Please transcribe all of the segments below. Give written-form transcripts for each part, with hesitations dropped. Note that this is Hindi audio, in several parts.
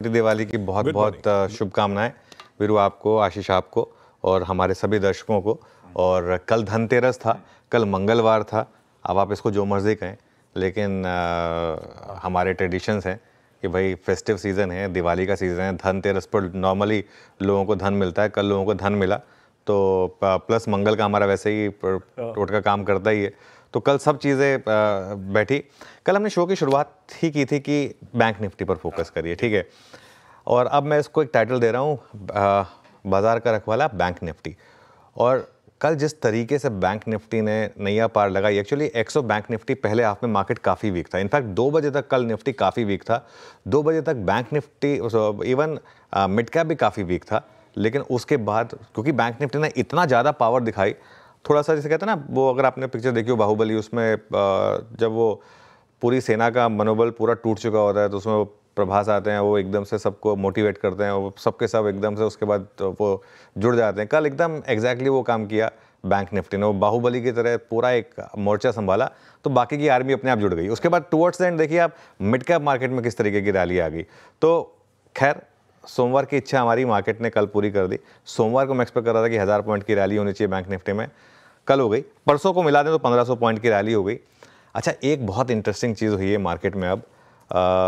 दिवाली की बहुत बहुत शुभकामनाएं वीरू आपको, आशीष आपको और हमारे सभी दर्शकों को। और कल धनतेरस था, कल मंगलवार था। अब आप इसको जो मर्जी कहें, लेकिन हमारे ट्रेडिशंस हैं कि भाई फेस्टिव सीज़न है, दिवाली का सीज़न है। धनतेरस पर नॉर्मली लोगों को धन मिलता है, कल लोगों को धन मिला। तो प्लस मंगल का हमारा वैसे ही टोटका काम करता ही है, तो कल सब चीज़ें बैठी। कल हमने शो की शुरुआत ही की थी कि बैंक निफ्टी पर फोकस करिए, ठीक है। और अब मैं इसको एक टाइटल दे रहा हूँ, बाजार का रखवाला बैंक निफ्टी। और कल जिस तरीके से बैंक निफ्टी ने नैया पार लगाई, एक्चुअली एक्सो बैंक निफ्टी पहले हाफ में मार्केट काफ़ी वीक था। इनफैक्ट 2 बजे तक कल निफ्टी काफ़ी वीक था। 2 बजे तक bank Nifty, even mid cap भी काफ़ी वीक था। लेकिन उसके बाद क्योंकि बैंक निफ्टी ने इतना ज़्यादा पावर दिखाई, थोड़ा सा जैसे कहते हैं ना, वो अगर आपने पिक्चर देखी हो बाहुबली, उसमें जब वो पूरी सेना का मनोबल पूरा टूट चुका होता है, तो उसमें वो प्रभास आते हैं, वो एकदम से सबको मोटिवेट करते हैं, वो सबके सब एकदम से उसके बाद तो वो जुड़ जाते हैं। कल एकदम एग्जैक्टली वो काम किया बैंक निफ्टी ने, वो बाहुबली की तरह पूरा एक मोर्चा संभाला, तो बाकी की आर्मी अपने आप जुड़ गई। उसके बाद टुवर्ड्स द एंड देखिए आप मिड कैप मार्केट में किस तरीके की रैली आ गई। तो खैर, सोमवार की इच्छा हमारी मार्केट ने कल पूरी कर दी। सोमवार को मैं एक्सपेक्ट कर रहा था कि 1000 पॉइंट की रैली होनी चाहिए बैंक निफ्टी में, कल हो गई। परसों को मिला दें तो 1500 पॉइंट की रैली हो गई। अच्छा, एक बहुत इंटरेस्टिंग चीज़ हुई है मार्केट में। अब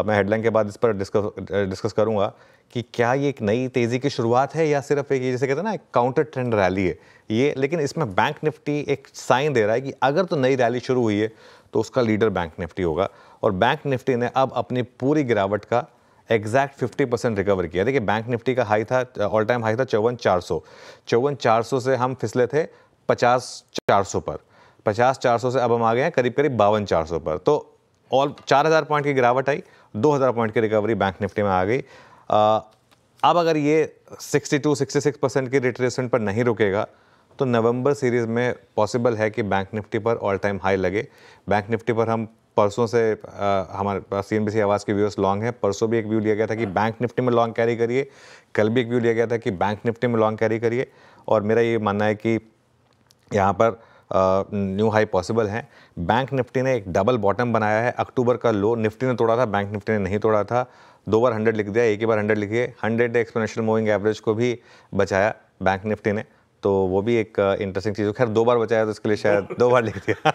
मैं हेडलाइन के बाद इस पर डिस्कस करूंगा कि क्या ये एक नई तेज़ी की शुरुआत है या सिर्फ एक, जैसे कहते हैं ना, एक काउंटर ट्रेंड रैली है ये। लेकिन इसमें बैंक निफ्टी एक साइन दे रहा है कि अगर तो नई रैली शुरू हुई है तो उसका लीडर बैंक निफ्टी होगा। और बैंक निफ्टी ने अब अपनी पूरी गिरावट का एग्जैक्ट 50% रिकवर किया। देखिए, बैंक निफ्टी का हाई था, ऑल टाइम हाई था 5400। 5400 से हम फिसले थे 50400 पर। 50400 से अब हम आ गए हैं करीब करीब 52400 पर। तो ऑल 4000 पॉइंट की गिरावट आई, 2000 पॉइंट की रिकवरी बैंक निफ्टी में आ गई। अब अगर ये 62-66% की रिट्रेसमेंट पर नहीं रुकेगा तो नवंबर सीरीज में पॉसिबल है कि बैंक निफ्टी पर ऑल टाइम हाई लगे। बैंक निफ्टी पर हम परसों से हमारे पास CNBC आवाज़ के व्यूअर्स लॉन्ग हैं। परसों भी एक व्यू लिया गया था कि बैंक निफ्टी में लॉन्ग कैरी करिए, कल भी एक व्यू लिया गया था कि बैंक निफ्टी में लॉन्ग कैरी करिए। और मेरा ये मानना है कि यहाँ पर न्यू हाई पॉसिबल है। बैंक निफ्टी ने एक डबल बॉटम बनाया है। अक्टूबर का लो निफ्टी ने तोड़ा था, बैंक निफ्टी ने नहीं तोड़ा था। 2 बार 100 लिख दिया, एक ही बार 100 लिखिए। 100 एक्सपोनेंशियल मूविंग एवरेज को भी बचाया बैंक निफ्टी ने, तो वो भी एक इंटरेस्टिंग चीज़ है। खैर 2 बार बचाया तो इसके लिए शायद 2 बार लिख दिया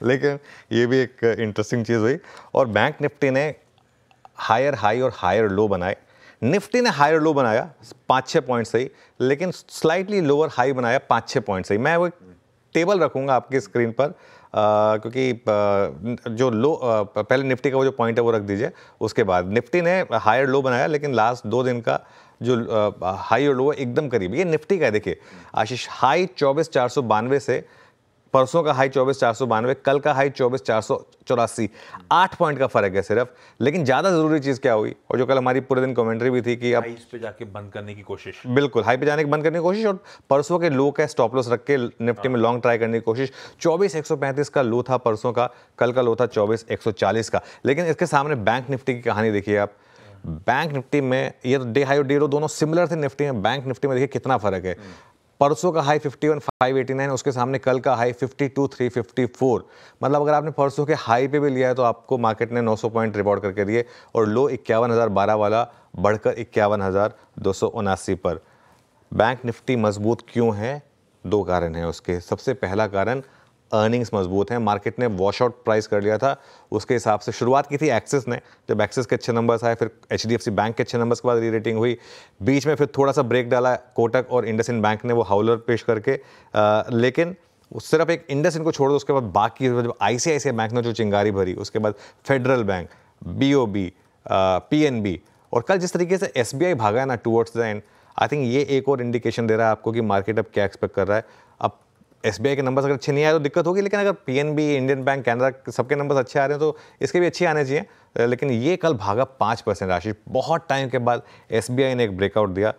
लेकिन ये भी एक इंटरेस्टिंग चीज़ हुई। और बैंक निफ्टी ने हायर हाई और हायर लो बनाए। निफ्टी ने हायर लो बनाया 5-6 पॉइंट सही, लेकिन स्लाइटली लोअर हाई बनाया 5-6 पॉइंट सही। मैं वो एक टेबल रखूंगा आपकी स्क्रीन पर, क्योंकि जो लो पहले निफ्टी का वो जो पॉइंट है वो रख दीजिए। उसके बाद निफ्टी ने हायर लो बनाया, लेकिन लास्ट 2 दिन का जो हाई और लो एकदम करीब। ये निफ्टी का है, देखिए आशीष, हाई 24,492 से परसों का हाई 24,492, कल का हाई 24,484, 8 पॉइंट का फर्क है सिर्फ। लेकिन ज्यादा जरूरी चीज क्या हुई, और जो कल हमारी पूरे दिन कमेंट्री भी थी कि अब हाई पे जाके बंद करने की कोशिश, बिल्कुल हाई पे जाने की बंद करने की कोशिश, और परसों के लो का स्टॉप लॉस रख के निफ्टी में लॉन्ग ट्राई करने की कोशिश। 24,135 का लो था परसों का, कल का लो था 24,140 का। लेकिन इसके सामने बैंक निफ्टी की कहानी देखिए आप। बैंक निफ्टी में ये डे हाई और डे लो दोनों सिमिलर थे निफ्टी में, बैंक निफ्टी में देखिए कितना फर्क है। परसों का हाई 51,589, उसके सामने कल का हाई 52,354। मतलब अगर आपने परसों के हाई पे भी लिया है तो आपको मार्केट ने 900 पॉइंट रिवॉर्ड करके दिए, और लो 51,012 वाला बढ़कर 51,279 पर। बैंक निफ्टी मजबूत क्यों है? 2 कारण हैं उसके। सबसे पहला कारण, अर्निंग्स मजबूत हैं। मार्केट ने वॉश आउट प्राइस कर लिया था, उसके हिसाब से शुरुआत की थी एक्सिस ने। जब एक्सिस के अच्छे नंबर्स आए, फिर HDFC बैंक के अच्छे नंबर्स के बाद री रेटिंग हुई। बीच में फिर थोड़ा सा ब्रेक डाला कोटक और इंडसइंड बैंक ने, वो हाउलर पेश करके। लेकिन सिर्फ एक इंडसइंड को छोड़ दो, उसके बाद बाकी जब ICICI बैंक ने जो चिंगारी भरी, उसके बाद फेडरल बैंक, BOB, PNB, और कल जिस तरीके से SBI भागा है ना towards the end, I think ये एक और इंडिकेशन दे रहा है आपको कि मार्केट अब क्या एक्सपेक्ट कर रहा है। अब SBI के नंबर्स अगर अच्छे नहीं आए तो दिक्कत होगी, लेकिन अगर PNB, इंडियन बैंक, कैनरा, सबके नंबर्स अच्छे आ रहे हैं तो इसके भी अच्छे आने चाहिए। लेकिन ये कल भागा 5% राशि, बहुत टाइम के बाद SBI ने एक ब्रेकआउट दिया।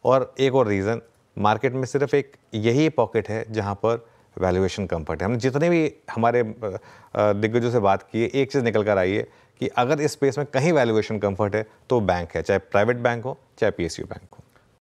और एक और रीज़न, मार्केट में सिर्फ एक यही पॉकेट है जहाँ पर वैल्यूएशन कंफर्ट है। हमने जितने भी हमारे दिग्गजों से बात की है, एक चीज़ निकल कर आई है कि अगर इस स्पेस में कहीं वैल्यूएशन कंफर्ट है तो बैंक है, चाहे प्राइवेट बैंक हो चाहे PSU बैंक हो।